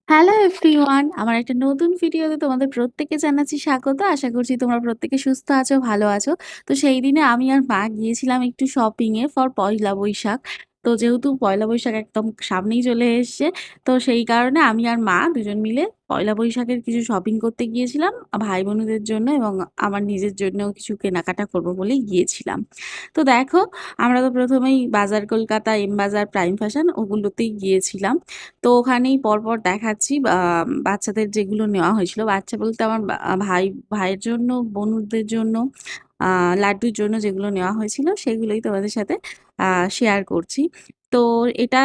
Hello everyone! আমার একটা নতুন ভিডিওতে তোমাদের প্রত্যেককে জানাচ্ছি স্বাগত। আশা করছি তোমরা প্রত্যেকে সুস্থ আছো, ভালো আছো। তো সেই দিনে আমি আর মা গিয়েছিলাম একটু শপিং এ ফর পয়লা বৈশাখ। তো যেহেতু পয়লা বৈশাখ একদম সামনেই চলে এসছে, তো সেই কারণে আমি আর মা দুজন মিলে পয়লা বৈশাখের কিছু শপিং করতে গিয়েছিলাম। ভাই-বোনেদের জন্য এবং আমার নিজের জন্যও কিছু কেনাকাটা করব বলেই গিয়েছিলাম। তো দেখো, আমরা তো ১ম এই বাজার কলকাতা, এম বাজার, প্রাইম ফ্যাশন ওগুলোতেই গিয়েছিলাম। তো ওখানেই পরপর দেখাচ্ছি বাচ্চাদের যেগুলো নেওয়া হয়েছিল। বাচ্চা বলতে আমার ভাইয়ের জন্য, বোনদের জন্য, আ লাড্ডুর জন্য যেগুলো নেওয়া হয়েছিল সেগুলোই তোমাদের সাথে শেয়ার করছি। তো এটা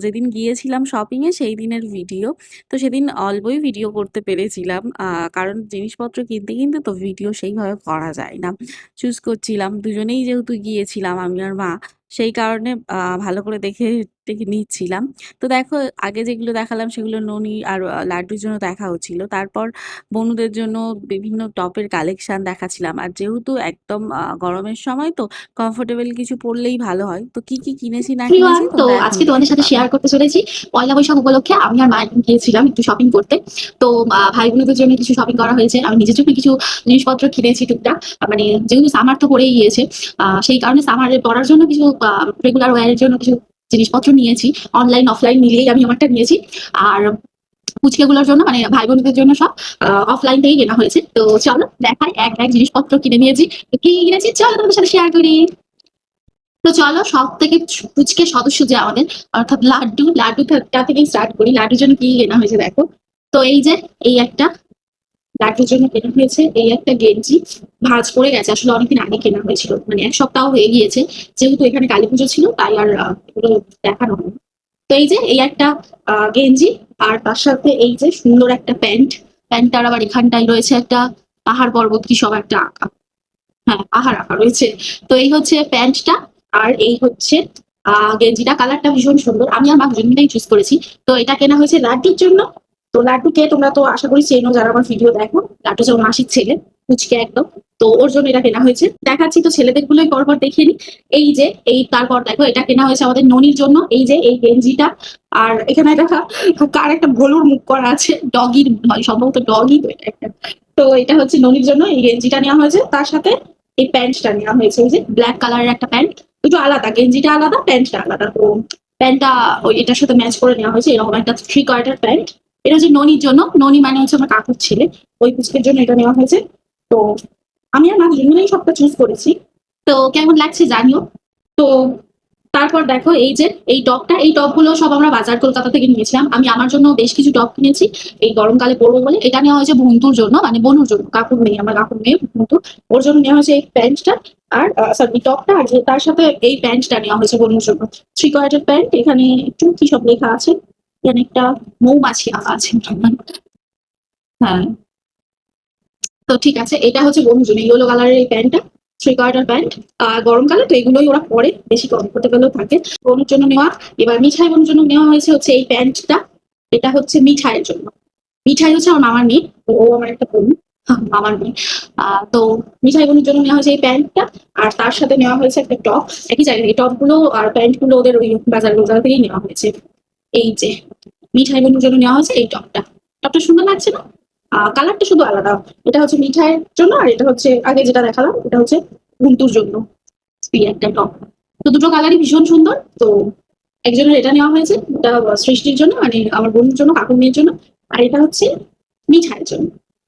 যেদিন গিয়েছিলাম শপিং এ সেই দিনের ভিডিও। তো সেদিন অল্পই ভিডিও করতে পেরেছিলাম। কারণ জিনিসপত্র কিনতে তো ভিডিও সেইভাবে করা যায় না। চুজ করছিলাম। দুজনেই যেহেতু গিয়েছিলাম আমি আর মা, সেই কারণে ভালো করে দেখে টেখে নিচ্ছিলাম। তো দেখো, আগে যেগুলো দেখালাম সেগুলো ননি আর লাড্ডুর জন্য দেখা হচ্ছিল। তারপর বনুদের জন্য বিভিন্ন টপের কালেকশন দেখাচ্ছিলাম। আর যেহেতু একদম গরমের সময়, তো কমফোর্টেবল কিছু পড়লেই ভালো হয়। তো কি কিনেছি না এভরিওয়ান, কিনেছি তো তোমরা এখন আজকে তোমাদের দেখতে সাথে পাবে। শেয়ার করতে চলেছি পয়লা বৈশাখ উপলক্ষে আমি আর মা গিয়েছিলাম একটু শপিং করতে। তো ভাই বোনদের জন্য কিছু শপিং করা হয়েছে, আমি নিজের জন্য কিছু জিনিসপত্র কিনেছি টুকটাক। মানে যেহেতু সামার তো পড়েই গিয়েছে, সেই কারণে সামারে পড়ার জন্য কিছু রেগুলার ওয়্যারের জন্য কিছু জিনিসপত্র নিয়েছি। অনলাইন অফলাইন মিলিয়েই আমি আমারটা নিয়েছি। আর পুচকেগুলোর জন্য মানে ভাই বোনদের জন্য সব অফলাইন থেকেই কেনা হয়েছে। তো চলো দেখাই এক এক জিনিসপত্র কিনে নিয়েছি। তো কি কিনেছি চলো তোমাদের সাথে শেয়ার করি। তো চলো সব থেকে পুচকে সদস্য যে আমাদের, অর্থাৎ লাড্ডুটা থেকেই স্টার্ট করি। লাড্ডুর জন্য কি কেনা হয়েছে দেখো। তো এই যে, এই একটা লাড্ডুর জন্য কেনা হয়েছে এই একটা গেঞ্জি। ভাঁজ পড়ে গেছে, আসলে অনেকদিন আগে কেনা হয়েছিল, মানে এক সপ্তাহ হয়ে গিয়েছে। যেহেতু এখানে কালী পুজো ছিল তাই আর এগুলো দেখানো হয়। তো এই যে এই একটা গেঞ্জি, আর তার সাথে এই যে সুন্দর একটা প্যান্ট। প্যান্টটার আবার এখানটাই রয়েছে একটা পাহাড় পর্বত কি সব একটা আঁকা। হ্যাঁ, পাহাড় আঁকা রয়েছে। তো এই হচ্ছে প্যান্টটা, আর এই হচ্ছে গেঞ্জিটা। কালারটা ভীষণ সুন্দর, আমি আর মা দুজন মিলেই চুজ করেছি। তো এটা কেনা হয়েছে লাড্ডুর জন্য। তো লাড্ডুকে তোমরা তো আশা করি চেনো যারা আমার ভিডিও দেখো। লাড্ডু যেমন মাসির ছেলে, পুচকে একদম। তো ওর জন্য এটা কেনা হয়েছে, দেখাচ্ছি। তো ছেলেদের গুলোই পরপর দেখিয়ে নি। এই যে এই তারপর দেখো এটা কেনা হয়েছে আমাদের ননির জন্য, এই যে এই গেঞ্জিটা। আর এখানে দেখা কার একটা ভলুর মুখ করা আছে, ডগির হয় সম্ভবত, ডগই তো এটা একটা। তো এটা হচ্ছে ননির জন্য এই গেঞ্জিটা নেওয়া হয়েছে, তার সাথে এই প্যান্টটা নেওয়া হয়েছে। এই যে ব্ল্যাক কালারের একটা প্যান্ট, দুটো আলাদা, গেঞ্জিটা আলাদা প্যান্টটা আলাদা। তো প্যান্টটা ওই এটার সাথে ম্যাচ করে নেওয়া হয়েছে, এরকম একটা 3 কোয়ার্টার প্যান্ট। এটা হচ্ছে ননির জন্য, ননি মানে হচ্ছে আমার কাকুর ছেলে, ওই পুচকের জন্য এটা নেওয়া হয়েছে। তো আমি আর মা দুজন মিলেই সবটা চুজ করেছি। তো কেমন লাগছে জানিও। তো তারপর দেখো এই যে এই টপটা, এই টপগুলো সব আমরা বাজার কলকাতা থেকে নিয়েছিলাম। আমি আমার জন্য বেশ কিছু টপ কিনেছি এই গরমকালে পরবো বলে। এটা নেওয়া হয়েছে বন্ধুর জন্য, মানে বনুর জন্য, কাকুর মেয়ে, আমার কাকুর মেয়ে বন্ধু, ওর জন্য নেওয়া হয়েছে এই প্যান্টটা। আর সরি টপটা, আর যে তার সাথে এই প্যান্টটা নেওয়া হয়েছে বনুর জন্য। 3 কোয়ার্টার প্যান্ট, এখানে একটু কি সব লেখা আছে, এখানে একটা মৌমাছি আঁকা আছে। হ্যাঁ, তো ঠিক আছে, এটা হচ্ছে বন্ধুর জন্য ইয়েলো কালারের এই প্যান্টটা, 3 কোয়ার্টার প্যান্ট। গরমকালে তো এগুলোই ওরা পরে, বেশি কমফোর্টেবলও থাকে। বনুর জন্য নেওয়া। এবার মিঠাই বোনের জন্য নেওয়া হয়েছে হচ্ছে এই প্যান্টটা। এটা হচ্ছে মিঠাইয়ের জন্য। মিঠাই হচ্ছে আমার মামার মেয়ে, তো ও আমার একটা বোন, মামার মেয়ে। তো মিঠাই বোনের জন্য নেওয়া হয়েছে এই প্যান্টটা। আর তার সাথে নেওয়া হয়েছে একটা টপ। একই জায়গায় এই টপ গুলো আর প্যান্ট গুলো ওদের ওই বাজার বাজার থেকেই নেওয়া হয়েছে। এই যে মিঠাই বোনের জন্য নেওয়া হয়েছে এই টপটা। টপটা সুন্দর লাগছে না? কালারটা শুধু আলাদা। এটা হচ্ছে মিঠাইয়ের জন্য, আর এটা হচ্ছে আগে যেটা দেখালাম এটা হচ্ছে গুন্তুর জন্য। এই একটা টপ। তো দুটো কালারই ভীষণ সুন্দর। তো একজনের এটা নেওয়া হয়েছে, এটা সৃষ্টির জন্য, মানে আমার বোনের জন্য, কাকুর মেয়ের জন্য। আর এটা হচ্ছে মিঠাইয়ের জন্য,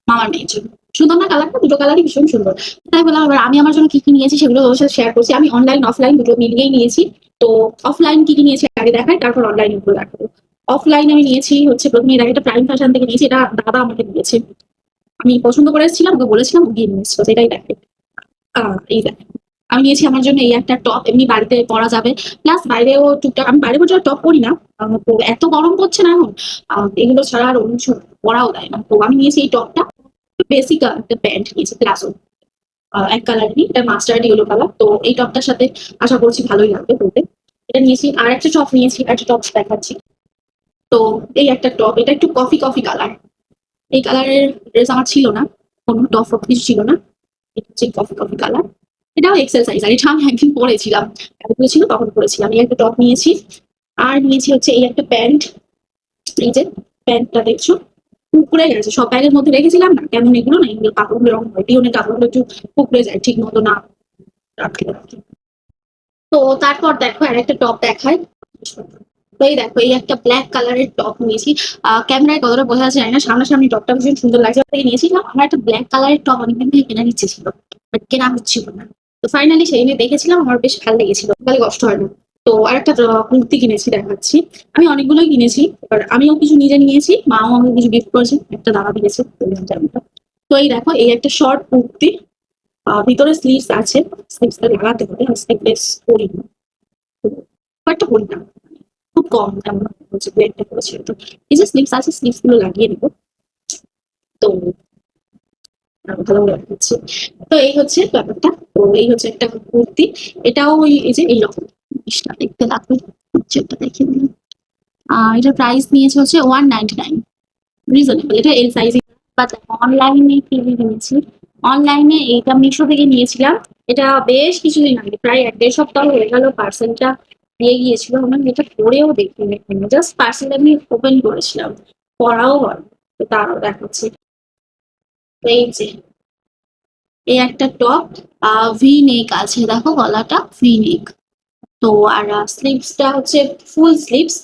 মামার মেয়ের জন্য। সুন্দর না কালারটা? দুটো কালারই ভীষণ সুন্দর। তাই বললাম এবার আমি আমার জন্য কি কি নিয়েছি সেগুলো ওর সাথে শেয়ার করছি। আমি অনলাইন অফলাইন দুটো মিলিয়েই নিয়েছি। তো অফলাইন কি কি নিয়েছি আগে দেখাই, তারপর অনলাইন গুলো দেখাবো। অফলাইন আমি নিয়েছি হচ্ছে প্রথমে এর আগে একটা প্রাইম ফ্যাশন থেকে নিয়েছি, এটা দাদা আমাকে দিয়েছে। আমি পছন্দ করে এসেছিলাম, ওকে বলেছিলাম, ও গিয়ে নিয়ে এসেছিল, সেটাই দেখাই। এই দেখ, আমি নিয়েছি আমার জন্য এই একটা টপ, এমনি বাড়িতে পরা যাবে। প্লাস বাইরেও টুকটাক, আমি বাইরে পর্যন্ত টপ পরি না। তো এত গরম পড়ছে না এখন, এগুলো ছাড়া আর অন্য কিছু পরাও দেয় না। তো আমি নিয়েছি এই টপটা। বেসিক একটা প্যান্ট নিয়েছি প্লাজো, এক কালারেরই, এটা মাস্টার্ড ইয়েলো কালার। তো এই টপটার সাথে আশা করছি ভালোই লাগবে পরতে। এটা নিয়েছি। আর একটা টপ নিয়েছি, একটা টপ দেখাচ্ছি। তো এই একটা টপ, এটা একটু কফি কফি কালার। এই কালারের ড্রেস আমার ছিল না, কোনো টপ ফপ কিছু ছিল না। এটা হচ্ছে কফি কফি কালার। এটাও এক্সেল সাইজ, আর এটা আমি একদিন পরেছিলাম, কালীপুজো ছিল তখন পরেছিলাম। এই একটা টপ নিয়েছি। আর নিয়েছি হচ্ছে এই একটা প্যান্ট। এই যে প্যান্টটা দেখছো কুকড়ে গেছে, সব ব্যাগের মধ্যে রেখেছিলাম না, কেমন এগুলো না, এগুলো কাপড়গুলো এরকম হয়, পিওনের কাপড়গুলো একটু কুকড়ে যায় ঠিক মতো না রাখলে। তো তারপর দেখো আর একটা টপ দেখায়। তো এই দেখো এই একটা ব্ল্যাক কালারের টপ নিয়েছি। ক্যামেরায় কতটা বোঝা যাচ্ছে জানি না, সামনাসামনি টপটা ভীষণ সুন্দর লাগছে, থেকে নিয়েছিলাম। আমার একটা ব্ল্যাক কালারের টপ অনেকদিন থেকে কেনার ইচ্ছে ছিল, বাট কেনা হচ্ছিল না। তো ফাইনালি সেই নিয়ে দেখেছিলাম, আমার বেশ ভালো লেগেছিল, তাহলে কষ্ট হয় না। তো আরেকটা কুর্তি কিনেছি, দেখাচ্ছি। আমি অনেকগুলোই কিনেছি, এবার আমিও কিছু নিজে নিয়েছি, মাও আমাকে কিছু গিফট করেছে, একটা দাদা দিয়েছে। তো এই দেখো এই একটা শর্ট কুর্তি, ভিতরে স্লিভস আছে, স্লিভসটা লাগাতে হবে, স্লিভলেস পরি না, একটা পরি না, খুব কম, তেমন হচ্ছে দু একটা করেছে। তো এই যে স্লিভস আছে, স্লিভস গুলো লাগিয়ে নেবো। তো ভালো করে রাখছি। তো এই হচ্ছে ব্যাপারটা। তো এই হচ্ছে একটা কুর্তি, এটাও ওই এই যে এইরকম জিনিসটা দেখতে লাগবে, যেটা দেখে দিলাম। এটার প্রাইস নিয়েছে হচ্ছে 199, রিজনেবল, এটা এল সাইজ। বাট অনলাইনে কিনে কিনেছি, অনলাইনে এটা মিশো থেকে নিয়েছিলাম। এটা বেশ কিছুদিন আগে, প্রায় 1-1.5 সপ্তাহ হয়ে গেল পার্সেলটা দিয়ে গিয়েছিল। আমি এটা পরেও দেখিনি, জাস্ট পার্সেল আমি ওপেন করেছিলাম, পড়াও হয়। তো তারও দেখাচ্ছি। তো এই যে এই একটা টপ, ভি নেক আছে, দেখো গলাটা ভি নেক। তো আর স্লিভসটা হচ্ছে ফুল স্লিভস,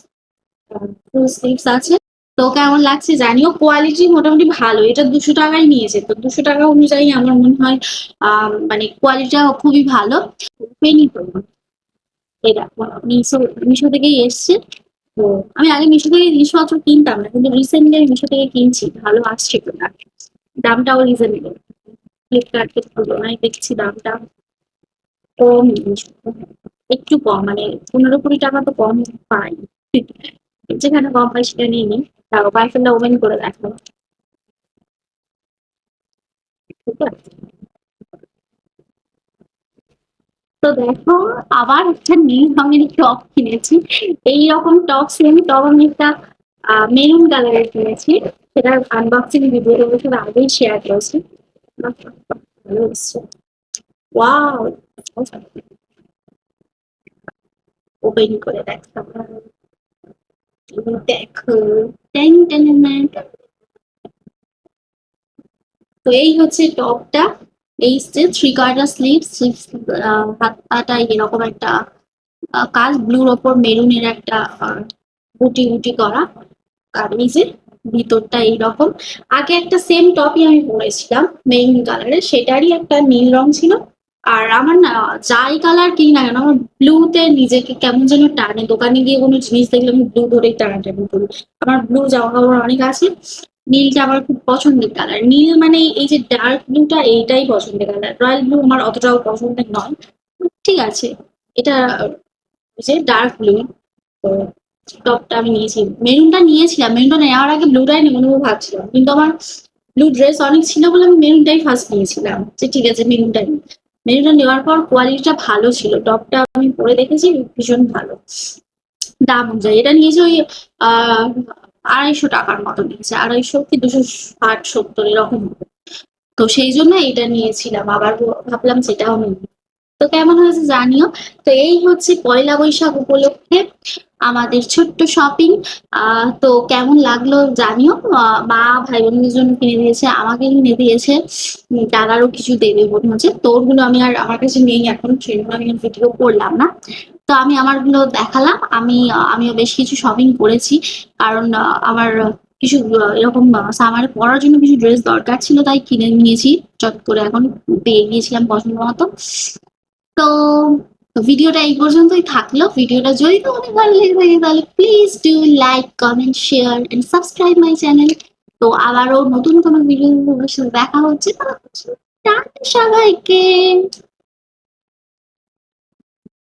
ফুল স্লিভস আছে। তো কেমন লাগছে জানিও, কোয়ালিটি মোটামুটি ভালো। এটা 200 টাকায় নিয়েছে, তো 200 টাকা অনুযায়ী আমার মনে হয় মানে কোয়ালিটিটা খুবই ভালো। পেনি করবো, এটা মিশো, মিশো থেকেই এসছে। তো আমি আগে মিশো থেকে জিনিসপত্র কিনতাম না, কিন্তু রিসেন্টলি আমি মিশো থেকে কিনছি, ভালো আসছে প্রোডাক্ট, দামটাও রিজনেবল। ফ্লিপকার্টের তুলনায় দেখছি দামটা কম, একটু কম, মানে 15-20 টাকা তো কম পাই। যেখানে কম পাই সেটা নিয়ে নিই। তাও পার্সেলটা ওপেন করে দেখো, ঠিক আছে? তো দেখো আবার একটা নীল রঙের টপ কিনেছি। এইরকম টপ, সেম টপ আমি একটা মেরুন কালারের কিনেছি, সেটার আনবক্সিং ভিডিও তোমার সাথে আগেই শেয়ার করেছি। ভালো এসছে, ওয়াও। ওপেন করে দেখো, দেখো, ট্যাং ট্যাং ট্যাং। তো এই হচ্ছে টপটা, এই যে 3 কোয়ার্টার স্লিভস, হাত পাটা এরকম একটা কাজ, ব্লুর ওপর মেরুনের একটা বুটি বুটি করা। আর এই যে ভিতরটা এইরকম। আগে একটা সেম টপই আমি পরেছিলাম মেরুন কালারের, সেটারই একটা নীল রং ছিল। আর আমার না, যাই কালার কিনি না কেন, আমার ব্লুতে নিজেকে কেমন যেন টানে, দোকানে গিয়ে কোনো জিনিস দেখলে আমি ব্লু ধরেই টানাটানি করি। আমার ব্লু জামা কাপড় অনেক আছে, নীলটা আমার খুব পছন্দের কালার। নীল মানে এই যে ডার্ক ব্লুটা, এইটাই পছন্দের কালার। রয়্যাল ব্লু আমার অতটাও পছন্দের নয়, ঠিক আছে। এটা যে ডার্ক ব্লু। তো টপটা আমি নিয়েছি, মেরুনটা নিয়েছিলাম, মেরুনটা নেওয়ার আগে ব্লুটাই নেবো নেবো ভাবছিলাম, কিন্তু আমার ব্লু ড্রেস অনেক ছিল বলে আমি মেরুনটাই ফার্স্ট নিয়েছিলাম, যে ঠিক আছে মেরুনটাই। মেরুনটা নেওয়ার পর কোয়ালিটিটা ভালো ছিল, টপটা আমি পরে দেখেছি, ভীষণ ভালো। দাম অনুযায়ী এটা নিয়েছে ওই 250 টাকার মতো নিয়েছে, 250 কি 260-70 এরকম। তো সেই জন্য এটা নিয়েছিলাম, আবার ভাবলাম সেটাও নিই। তো কেমন হয়েছে জানিও। তো এই হচ্ছে পয়লা বৈশাখ উপলক্ষে আমাদের ছোট্ট শপিং। তো কেমন লাগলো জানিও। মা ভাই বোনদের জন্য কিনে দিয়েছে, আমাকে কিনে দিয়েছে, দাদারও কিছু দেবে মনে হচ্ছে। তোরগুলো আমি আর আমার কাছে নেই এখন, সেগুলো আমি ভিডিও করলাম না। তো আমি আমারগুলো দেখালাম। আমিও বেশ কিছু শপিং করেছি, কারণ আমার কিছু এরকম সামারে পরার জন্য কিছু ড্রেস দরকার ছিল, তাই কিনে নিয়েছি চট করে, এখন পেয়ে গিয়েছিলাম পছন্দ মতো। তো ভিডিওটা এই পর্যন্তই থাকলো। ভিডিওটা যদি তোমাদের ভালো লেগে থাকে তাহলে please do like, comment, share and subscribe my channel. তো আবারও নতুন কোনো ভিডিও সাথে দেখা হচ্ছে, সবাইকে।